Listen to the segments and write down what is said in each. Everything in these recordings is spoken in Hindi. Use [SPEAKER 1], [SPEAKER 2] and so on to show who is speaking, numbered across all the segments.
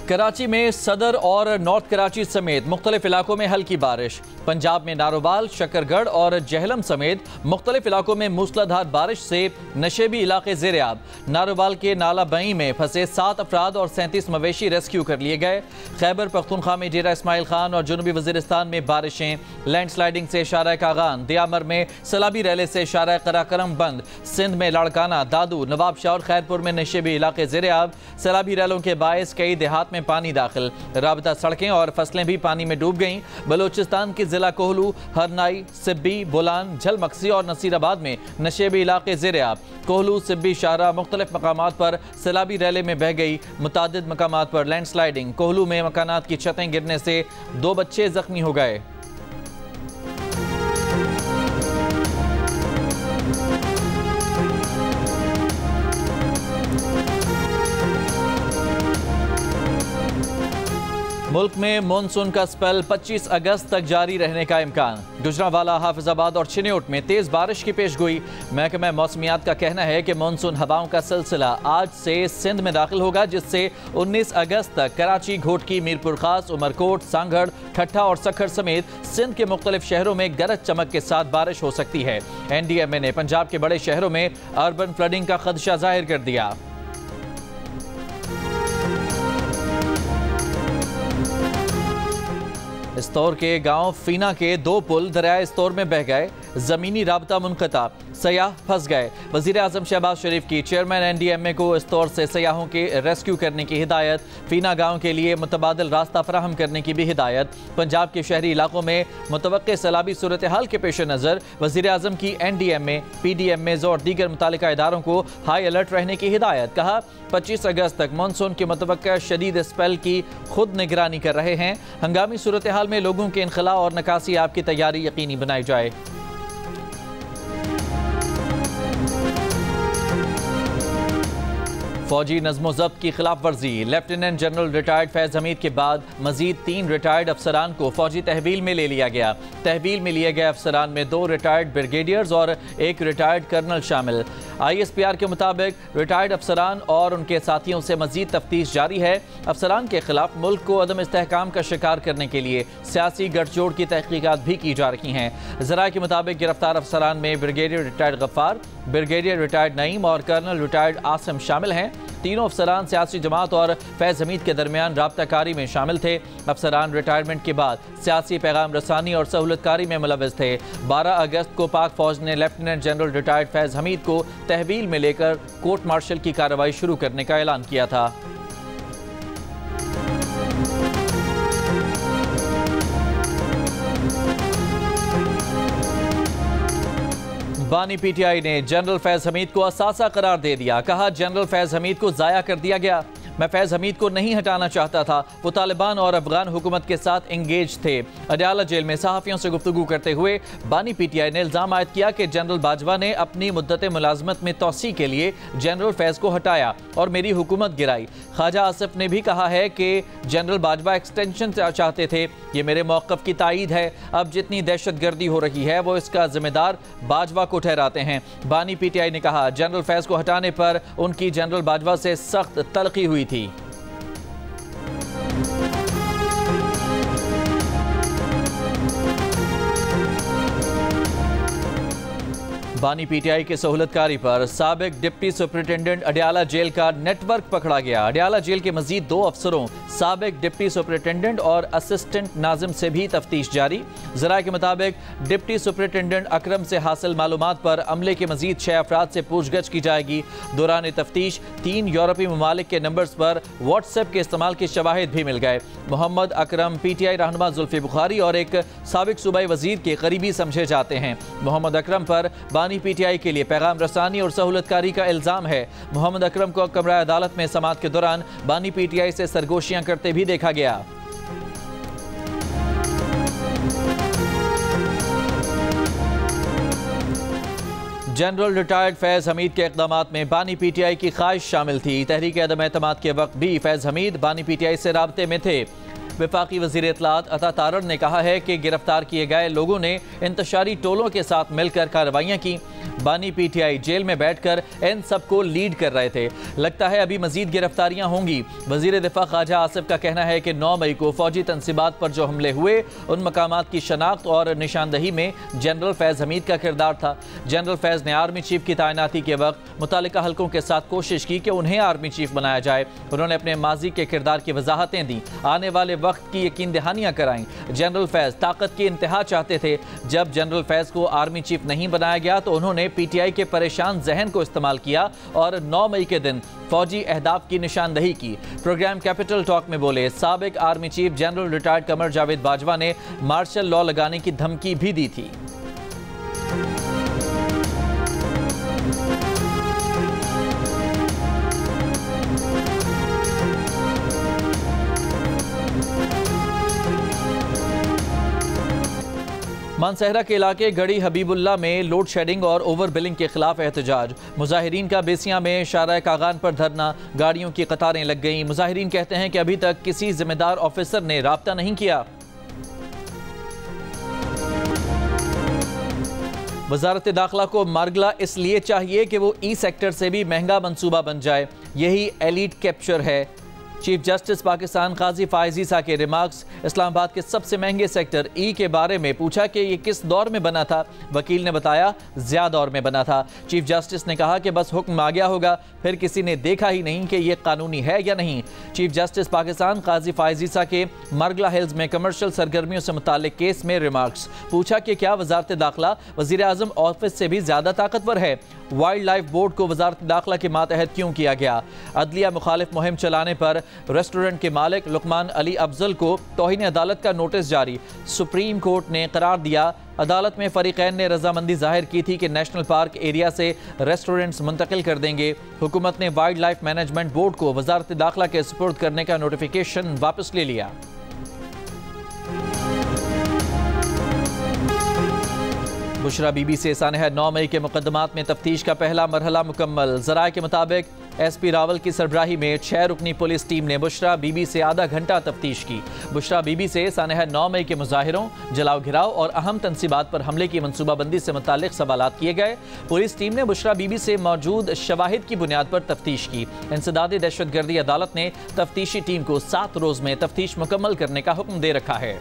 [SPEAKER 1] कराची में सदर और नॉर्थ कराची समेत मुख्तलिफ इलाकों में हल्की बारिश। पंजाब में नारोबाल, शकरगढ़ और जहलम समेत मुख्तलिफ इलाकों में मूसलाधार बारिश से नशेबी इलाके ज़ेर-ए-आब। नारोबाल के नाला बई में फंसे 7 अफराद और 37 मवेशी रेस्क्यू कर लिए गए। खैबर पख्तूनख्वा में डेरा इस्माइल खान और जनूबी वजीरिस्तान में बारिशें। लैंड स्लाइडिंग से शारा कागान, दियामर में सैलाबी रैले से शारा कराकरम बंद। सिंध में लाड़काना, दादू, नवाबशाह और खैरपुर में नशेबी इलाके ज़ेर-ए-आब। सैलाबी रैलों के बायस कई देहात में पानी दाखिल। राबता सड़कें और फसलें भी पानी में डूब गईं। बलोचिस्तान के जिला कोहलू, हरनाई, सिब्बी, बोलान, झलमक्सी और नसीराबाद में नशेबी इलाके ज़ेर-ए-आब। कोहलू, सिब्बी, शाहरा मुख्तलिफ मकामात पर सैलाबी रैले में बह गई। मुतादिद मकामात पर लैंड स्लाइडिंग। कोहलू में मकानात की छतें गिरने से 2 बच्चे जख्मी हो गए। मुल्क में मानसून का स्पेल 25 अगस्त तक जारी रहने का इम्कान। गुजरांवाला, हाफिजाबाद और चिन्योट में तेज बारिश की पेशगोई। महकमा मौसमियात का कहना है कि मानसून हवाओं का सिलसिला आज से सिंध में दाखिल होगा, जिससे 19 अगस्त तक कराची, घोटकी, मीरपुर खास, उमरकोट, सांगड़, ठट्ठा और सखर समेत सिंध के मुख्तलिफ शहरों में गरज चमक के साथ बारिश हो सकती है। NDMA ने पंजाब के बड़े शहरों में अर्बन फ्लडिंग का खदशा जाहिर कर दिया। इस्तौर के गांव फीना के 2 पुल दरियाए इस्तौर में बह गए। जमीनी राबता मुनक़ता, सयाह फंस गए। वज़ीर आज़म शहबाज शरीफ की चेयरमैन NDMA को इस्तौर से सयाहों के रेस्क्यू करने की हिदायत। फीना गांव के लिए मुतबादिल रास्ता फराहम करने की भी हिदायत। पंजाब के शहरी इलाकों में मुतवक्के सैलाबी सूरत हाल के पेश नज़र वज़ीर आज़म की NDMA, PDMAs और दीगर मुतालिका इदारों को हाई अलर्ट रहने की हिदायत। कहा 25 अगस्त तक मानसून के मुतवक्का शदीद स्पेल की खुद निगरानी कर रहे हैं। हंगामी सूरत हाल में लोगों के इनखला और नकासी आप की तैयारी यकीनी बनाई जाए। फौजी नज़्मो ज़ब्त की खिलाफ वर्जी। लेफ्टिनेंट जनरल रिटायर्ड फैज़ हमीद के बाद मजीद 3 रिटायर्ड अफसरान को फौजी तहवील में ले लिया गया। तहवील में लिए गए अफसरान में 2 रिटायर्ड ब्रिगेडियर्स और 1 रिटायर्ड कर्नल शामिल। ISPR के मुताबिक रिटायर्ड अफसरान और उनके साथियों से मजीद तफ्तीश जारी है। अफसरान के खिलाफ मुल्क को अदम इस्तेहकाम का शिकार करने के लिए सियासी गठजोड़ की तहकीकात भी की जा रही हैं। ज़राए के मुताबिक गिरफ्तार अफसरान में brigadier retired Ghaffar, brigadier retired Naeem और कर्नल रिटायर्ड आसिम शामिल हैं। तीनों अफसरान सियासी जमात और फैज़ हमीद के दरमियान राब्ताकारी में शामिल थे। अफसरान रिटायरमेंट के बाद सियासी पैगाम रसानी और सहूलतकारी में मुलव्वस थे। 12 अगस्त को पाक फौज ने लेफ्टिनेंट जनरल रिटायर्ड फैज़ हमीद को तहवील में लेकर कोर्ट मार्शल की कार्रवाई शुरू करने का ऐलान किया था। बानी PTI ने जनरल फैज़ हमीद को असासा करार दे दिया। कहा जनरल फैज़ हमीद को ज़ाया कर दिया गया। मैं फैज़ हमीद को नहीं हटाना चाहता था। वो तालिबान और अफगान हुकूमत के साथ इंगेज थे। अडयाला जेल में सहाफ़ियों से गुफ्तगू करते हुए बानी PTI ने इल्ज़ाम आयद किया कि जनरल बाजवा ने अपनी मुद्दत मुलाजमत में तोसी के लिए जनरल फैज़ को हटाया और मेरी हुकूमत गिराई। ख्वाजा आसिफ ने भी कहा है कि जनरल बाजवा एक्सटेंशन चाहते थे। ये मेरे मौक़िफ़ की तायीद है। अब जितनी दहशत गर्दी हो रही है वो इसका जिम्मेदार बाजवा को ठहराते हैं। बानी PTI ने कहा जनरल फैज़ को हटाने पर उनकी जनरल बाजवा से सख्त तलखी हुई थी। बानी PTI के सहूलतकारी पर साबिक डिप्टी सुपरिटेंडेंट अडयाला जेल का नेटवर्क पकड़ा गया। अडयाला जेल के मजीद 2 अफसरों साबिक डिप्टी सुपरिटेंडेंट और असिस्टेंट नाजिम से भी तफ्तीश जारी। ज़राए के मुताबिक डिप्टी सुपरिटेंडेंट अकरम से हासिल मालूमात पर अमले के मजीद 6 अफराद से पूछगछ की जाएगी। दौरान तफ्तीश 3 यूरोपीय ममालिक के नंबर्स पर व्हाट्सएप के इस्तेमाल के शवाहिद भी मिल गए। मोहम्मद अकरम PTI रहनुमा जुल्फी बुखारी और एक साबिक सूबाई वजीर के करीबी समझे जाते हैं। मोहम्मद अकरम पर बानी PTI के लिए पैगाम रसानी और सहूलतकारी का इल्ज़ाम है। मोहम्मद अकरम को कमरा अदालत में समाअत के दौरान बानी PTI से सरगोशियां करते भी देखा गया। जनरल रिटायर्ड फैज़ हमीद के इक़दामात में बानी PTI की ख्वाहिश शामिल थी। तहरीक अदम एतमाद के वक्त भी फैज़ हमीद बानी PTI से राब्ते में थे। वफाकी वज़ीर इत्तलात अता तारड़ ने कहा है कि गिरफ्तार किए गए लोगों ने इंतशारी टोलों के साथ मिलकर कार्रवाइयाँ की। बानी PTI जेल में बैठकर इन सबको लीड कर रहे थे। लगता है अभी मजीद गिरफ्तारियां होंगी। वजीर दिफा ख्वाजा आसिफ का कहना है कि 9 मई को फौजी तंसीबात पर जो हमले हुए उन मकामात की शनाख्त और निशानदही में जनरल फैज़ हमीद का किरदार था। जनरल फैज़ ने आर्मी चीफ की तैनाती के वक्त मुतालिका हल्कों के साथ कोशिश की कि उन्हें आर्मी चीफ बनाया जाए। उन्होंने अपने माजी के किरदार की वजाहतें दी, आने वाले वक्त की यकीन दहानियां कराईं। जनरल फैज़ ताकत की इंतहा चाहते थे। जब जनरल फैज़ को आर्मी चीफ नहीं बनाया गया तो उन्होंने PTI के परेशान जहन को इस्तेमाल किया और 9 मई के दिन फौजी अहदाफ की निशानदही की। प्रोग्राम कैपिटल टॉक में बोले साबिक army chief general retired Qamar Javed Bajwa ने मार्शल लॉ लगाने की धमकी भी दी थी। मानसहरा के इलाके गढ़ी हबीबुल्ला में लोड शेडिंग और ओवर बिलिंग के खिलाफ एहतजाज। मुजाहिरीन का बेसिया में शारा कागान पर धरना, गाड़ियों की कतारें लग गईं। मुजाहिरीन कहते हैं कि अभी तक किसी जिम्मेदार ऑफिसर ने राब्ता नहीं किया। वजारत दाखिला को मार्गला इसलिए चाहिए कि वो ई सेक्टर से भी महंगा मंसूबा बन जाए, यही एलीट कैप्चर है। चीफ जस्टिस पाकिस्तान काजी फायज ईसा के रिमार्क्स। इस्लामाबाद के सबसे महंगे सेक्टर ई के बारे में पूछा कि ये किस दौर में बना था। वकील ने बताया ज़्यादा दौर में बना था। चीफ जस्टिस ने कहा कि बस हुक्म आ गया होगा, फिर किसी ने देखा ही नहीं कि ये कानूनी है या नहीं। चीफ जस्टिस पाकिस्तान काजी फायज ईसा के मार्गला हिल्स में कमर्शियल सरगर्मियों से मुताल्लिक केस में रिमार्क्स। पूछा कि क्या वजारत दाखिला वज़ीर आज़म ऑफिस से भी ज़्यादा ताकतवर है। वाइल्ड लाइफ बोर्ड को वजारत दाखिला के मातहत क्यों किया गया। अदलिया मुखालिफ मुहिम चलाने पर रेस्टोरेंट के मालिक लुकमान अली अफजल को तौहीन अदालत का नोटिस जारी। सुप्रीम कोर्ट ने करार दिया। अदालत में फरीकैन ने रजामंदी जाहिर की थी कि नेशनल पार्क एरिया से रेस्टोरेंट्स मुंतकिल कर देंगे। हुकूमत ने वाइल्ड लाइफ मैनेजमेंट बोर्ड को वजारत दाखिला के सुपुर्द करने का नोटिफिकेशन वापस ले लिया। बुशरा बीबी से सानहा 9 मई के मुकदमात में तफ्तीश का पहला मरहला मुकम्मल। ज़राए के मुताबिक SP रावल की सरबराही में 6 रुकनी पुलिस टीम ने बुशरा बीबी से आधा घंटा तफ्तीश की। बुशरा बीबी से सानहा 9 मई के मुजाहिरों, जलाओ घिराव और अहम तंसीबात पर हमले की मनसूबाबंदी से मुताल्लिक सवालात किए गए। पुलिस टीम ने बुशरा बीबी से मौजूद शवाहिद की बुनियाद पर तफ्तीश की। इंसदादी दहशतगर्दी अदालत ने तफ्तीशी टीम को 7 रोज़ में तफ्तीश मुकम्मल करने का हुक्म दे रखा है।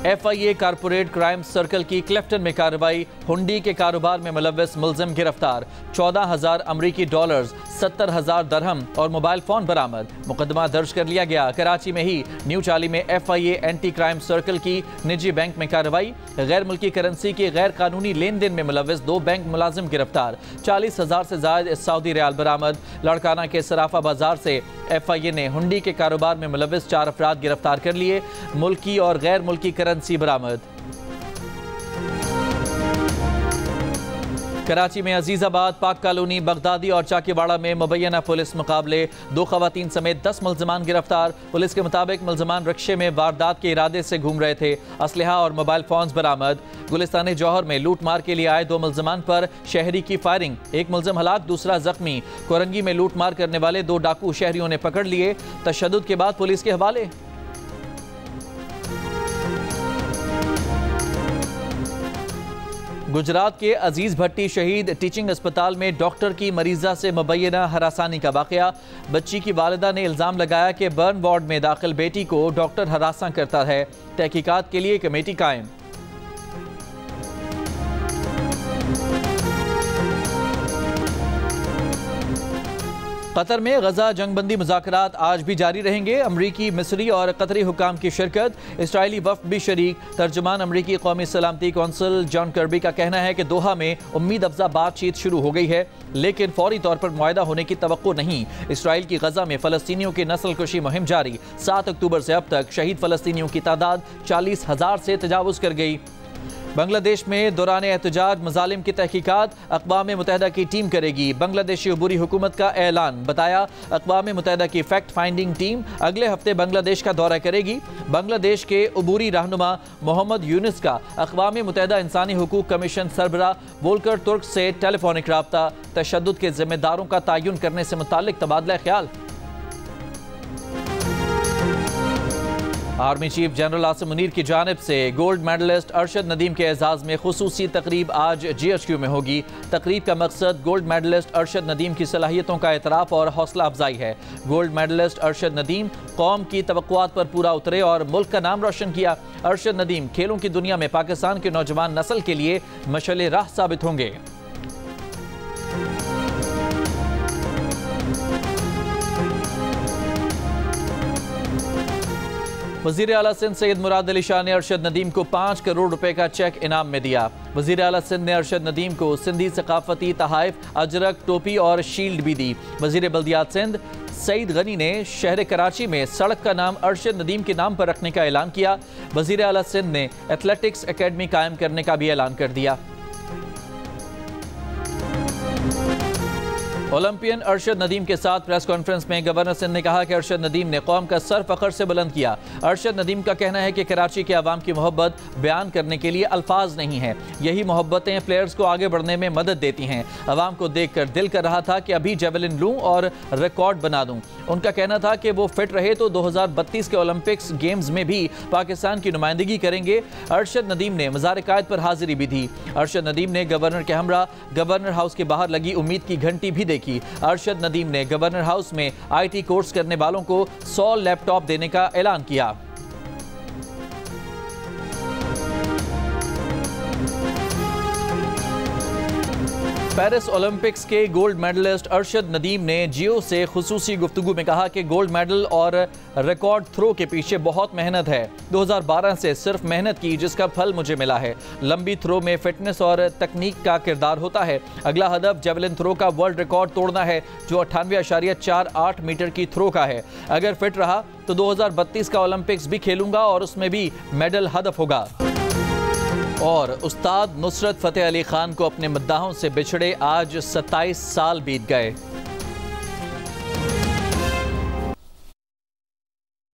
[SPEAKER 1] FIA कारपोरेट क्राइम सर्कल की क्लिफ्टन में कार्रवाई। हुंडी के कारोबार में मुलव्वस मुलजिम गिरफ्तार। 14,000 अमरीकी डॉलर्स, 70,000 दरहम और मोबाइल फोन बरामद। मुकदमा दर्ज कर लिया गया। कराची में ही न्यू चाली में FIA एंटी क्राइम सर्कल की निजी बैंक में कार्रवाई। गैर मुल्की करेंसी के गैर कानूनी लेन देन में मुलव्वस 2 बैंक मुलाजिम गिरफ्तार। 40,000 से ज्यादा सऊदी रियाल बरामद। लड़काना के सराफा बाजार से FIA ने हुंडी के कारोबार में मुलव्वस 4 अफराद गिरफ्तार कर लिए। मुल्की और गैर मुल्की करेंसी बरामद। कराची में अजीजाबाद, पाक कॉलोनी, बगदादी और चाकीवाड़ा में मुबैना पुलिस मुकाबले। 2 खवातीन समेत 10 मुल्ज़िमान गिरफ्तार। पुलिस के मुताबिक मुल्ज़िमान रिक्शे में वारदात के इरादे से घूम रहे थे। असलहा और मोबाइल फोन्स बरामद। गुलिस्तान जौहर में लूट मार के लिए आए 2 मुल्ज़िमान पर शहरी की फायरिंग। 1 मुल्ज़िम हलाक, दूसरा जख्मी। कोरंगी में लूट मार करने वाले 2 डाकू शहरियों ने पकड़ लिए। तशद्दुद के बाद पुलिस के हवाले। गुजरात के अजीज भट्टी शहीद टीचिंग अस्पताल में डॉक्टर की मरीजा से मुबैना हरासानी का वाकया। बच्ची की वालिदा ने इल्ज़ाम लगाया कि बर्न वार्ड में दाखिल बेटी को डॉक्टर हरासा करता है। तहकीकात के लिए कमेटी कायम। कतर में गजा जंगबंदी मुज़ाकरात आज भी जारी रहेंगे। अमरीकी, मिस्री और कतरी हुकाम की शिरकत। इसराइली वफ़द भी शरीक। तर्जुमान अमरीकी कौमी सलामती कौंसल जॉन कर्बी का कहना है कि दोहा में उम्मीद अफजा बातचीत शुरू हो गई है, लेकिन फौरी तौर पर मुआहदा होने की तवक्को नहीं। इसराइल की गजा में फ़लस्तीनियों की नस्ल कुशी मुहिम जारी। 7 अक्टूबर से अब तक शहीद फ़लस्तीनियों की तादाद 40,000 से तजावुज़ कर गई। बांग्लादेश में दौरान एहतजाज मजालिम की तहकीकात अक़वाम मुत्तहिदा की टीम करेगी। बांग्लादेशी अबूरी हुकूमत का ऐलान। बताया अक़वाम मुत्तहिदा की फैक्ट फाइंडिंग टीम अगले हफ्ते बांग्लादेश का दौरा करेगी। बांग्लादेश के अबूरी रहनुमा मोहम्मद यूनुस का अक़वाम मुत्तहिदा इंसानी हुकूक कमीशन सरबरा वोल्कर तुर्क से टेलीफोनिक राब्ता। तशद्दुद के जिम्मेदारों का तयन करने से मुताल्लिक तबादला ख्याल। Army chief general Asim Munir की जानिब से गोल्ड मेडलिस्ट अरशद नदीम के एजाज़ में खुसूसी तकरीब आज GHQ में होगी। तकरीब का मकसद गोल्ड मेडलिस्ट अरशद नदीम की सलाहियतों का एतराफ़ और हौसला अफजाई है। गोल्ड मेडलिस्ट अरशद नदीम कौम की तवक्कुआत पर पूरा उतरे और मुल्क का नाम रोशन किया। अरशद नदीम खेलों की दुनिया में पाकिस्तान के नौजवान नस्ल के लिए मशाल राह साबित होंगे। वज़ीर आला सिंध सैयद मुराद अली शाह ने अरशद नदीम को 5 करोड़ रुपए का चेक इनाम में दिया। वज़ीर आला सिंध ने अरशद नदीम को सिंधी सकाफती तहाइफ, अजरक, टोपी और शील्ड भी दी। वज़ीर बल्दियात सिंध सईद गनी ने शहर कराची में सड़क का नाम अरशद नदीम के नाम पर रखने का ऐलान किया। वज़ीर आला सिंध ने एथलेटिक्स एकेडमी कायम करने का भी ऐलान कर दिया। ओलंपियन अरशद नदीम के साथ प्रेस कॉन्फ्रेंस में गवर्नर सिंध ने कहा कि अरशद नदीम ने कौम का सर फखर से बुलंद किया। अरशद नदीम का कहना है कि कराची के अवाम की मोहब्बत बयान करने के लिए अल्फाज नहीं है, यही मोहब्बतें प्लेयर्स को आगे बढ़ने में मदद देती हैं। अवाम को देख कर दिल कर रहा था कि अभी जेवलिन लूँ और रिकॉर्ड बना दूँ। उनका कहना था कि वो फिट रहे तो 2032 के ओलंपिक्स गेम्स में भी पाकिस्तान की नुमाइंदगी करेंगे। अरशद नदीम ने मज़ार कायद पर हाजिरी भी दी। अरशद नदीम ने गवर्नर के हमरा गवर्नर हाउस के बाहर लगी उम्मीद की घंटी भी देखी। अरशद नदीम ने गवर्नर हाउस में IT कोर्स करने वालों को 100 लैपटॉप देने का ऐलान किया। पेरिस ओलंपिक्स के गोल्ड मेडलिस्ट अरशद नदीम ने जियो से खुसूसी गुफ्तगू में कहा कि गोल्ड मेडल और रिकॉर्ड थ्रो के पीछे बहुत मेहनत है। 2012 से सिर्फ मेहनत की जिसका फल मुझे मिला है। लंबी थ्रो में फिटनेस और तकनीक का किरदार होता है। अगला हदफ जेवलिन थ्रो का वर्ल्ड रिकॉर्ड तोड़ना है जो 98.48 मीटर की थ्रो का है। अगर फिट रहा तो 2032 का ओलंपिक्स भी खेलूंगा और उसमें भी मेडल हदफ होगा। और उस्ताद नुसरत फ़तेह अली खान को अपने मद्दाहों से बिछड़े आज 27 साल बीत गए।